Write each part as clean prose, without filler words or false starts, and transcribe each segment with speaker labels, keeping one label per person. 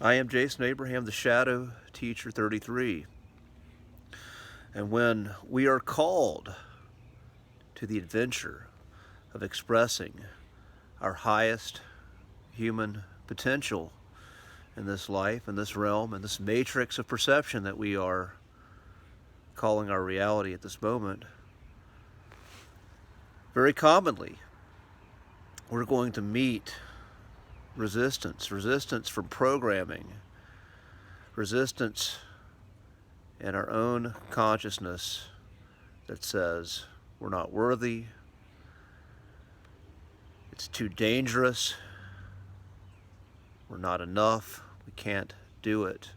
Speaker 1: I am Jason Abraham, the Shadow Teacher 33. And when we are called to the adventure of expressing our highest human potential in this life, in this realm, in this matrix of perception that we are calling our reality at this moment, very commonly we're going to meet resistance from programming, resistance in our own consciousness that says we're not worthy, it's too dangerous, we're not enough, we can't do it.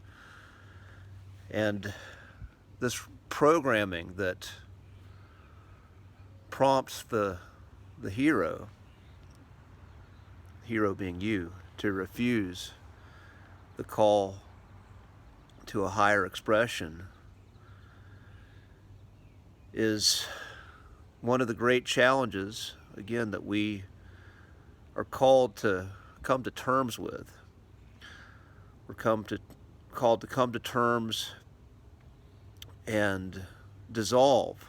Speaker 1: And this programming that prompts the hero being you, to refuse the call to a higher expression is one of the great challenges, again, that we are called to come to terms with. We're called to come to terms and dissolve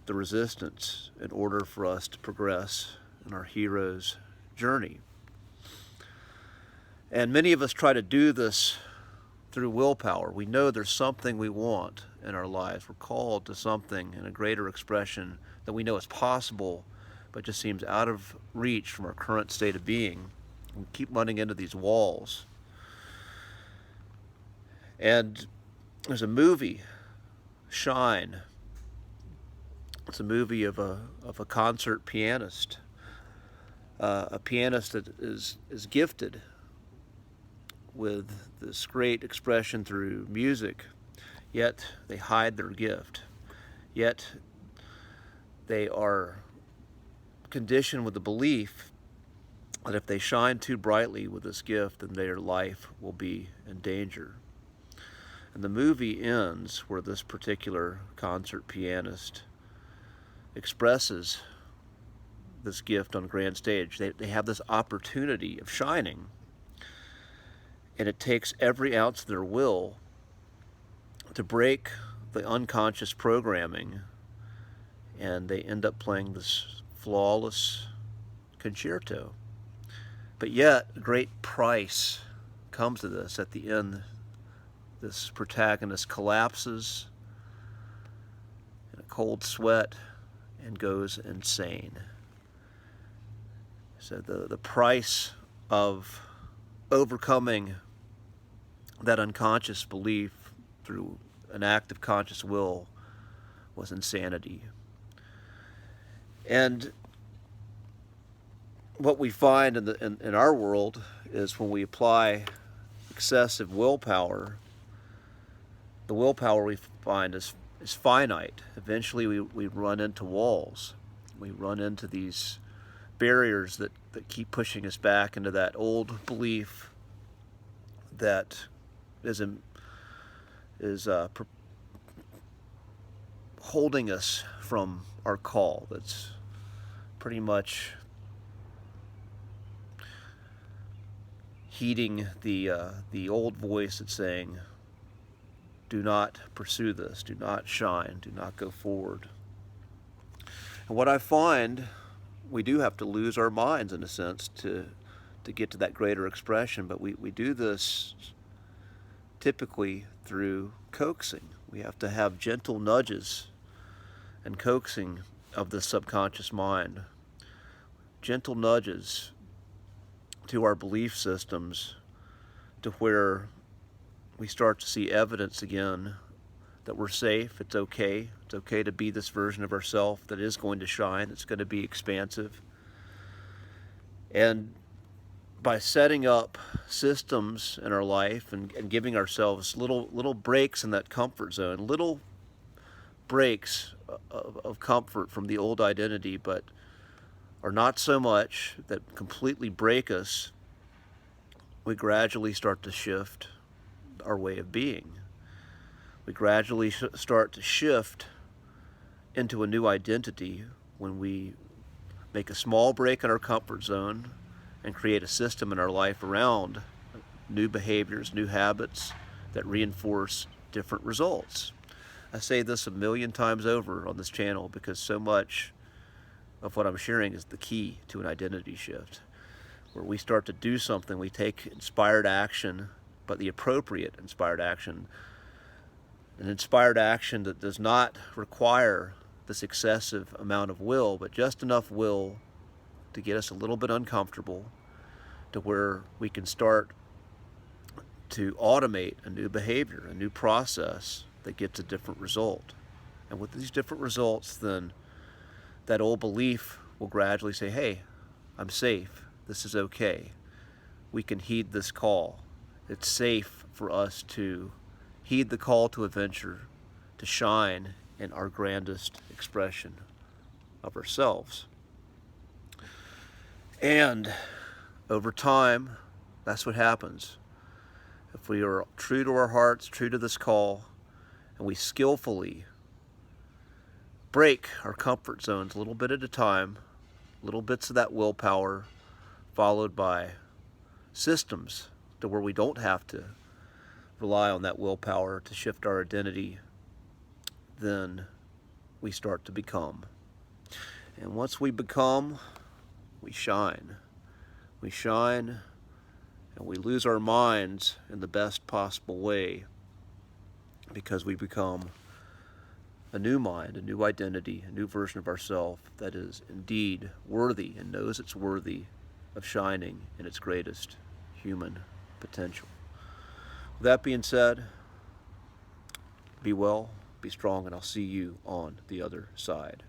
Speaker 1: the resistance in order for us to progress in our hero's journey. And many of us try to do this through willpower. We know there's something we want in our lives. We're called to something in a greater expression that we know is possible, but just seems out of reach from our current state of being. We keep running into these walls. And there's a movie, Shine. It's a movie of a concert pianist, a pianist that is gifted with this great expression through music, yet they hide their gift. Yet they are conditioned with the belief that if they shine too brightly with this gift, then their life will be in danger. And the movie ends where this particular concert pianist expresses this gift on grand stage. They have this opportunity of shining, and it takes every ounce of their will to break the unconscious programming, and they end up playing this flawless concerto. But yet, a great price comes to this. At the end, this protagonist collapses in a cold sweat and goes insane. So the price of overcoming that unconscious belief through an act of conscious will was insanity. And what we find in our world is when we apply excessive willpower, the willpower we find is finite. Eventually we run into walls. We run into these barriers that keep pushing us back into that old belief that is holding us from our call. That's pretty much heeding the old voice that's saying, do not pursue this, do not shine, do not go forward. And what I find, we do have to lose our minds in a sense to get to that greater expression, but we do this typically through coaxing. We have to have gentle nudges and coaxing of the subconscious mind, gentle nudges to our belief systems to where we start to see evidence again that we're safe, it's okay to be this version of ourselves that is going to shine, it's going to be expansive. And by setting up systems in our life and giving ourselves little breaks in that comfort zone, little breaks of comfort from the old identity, but are not so much that completely break us, we gradually start to shift our way of being. We gradually start to shift into a new identity when we make a small break in our comfort zone and create a system in our life around new behaviors, new habits that reinforce different results. I say this a million times over on this channel because so much of what I'm sharing is the key to an identity shift, where we start to do something, we take inspired action, but the appropriate inspired action, an inspired action that does not require this excessive amount of will, but just enough will to get us a little bit uncomfortable, to where we can start to automate a new behavior, a new process that gets a different result. And with these different results, then that old belief will gradually say, hey, I'm safe, this is okay, we can heed this call. It's safe for us to heed the call to adventure, to shine in our grandest expression of ourselves. And over time, that's what happens. If we are true to our hearts, true to this call, and we skillfully break our comfort zones a little bit at a time, little bits of that willpower, followed by systems to where we don't have to rely on that willpower to shift our identity, then we start to become. And once we become, we shine. We shine and we lose our minds in the best possible way, because we become a new mind, a new identity, a new version of ourselves that is indeed worthy and knows it's worthy of shining in its greatest human potential. With that being said, be well, be strong, and I'll see you on the other side.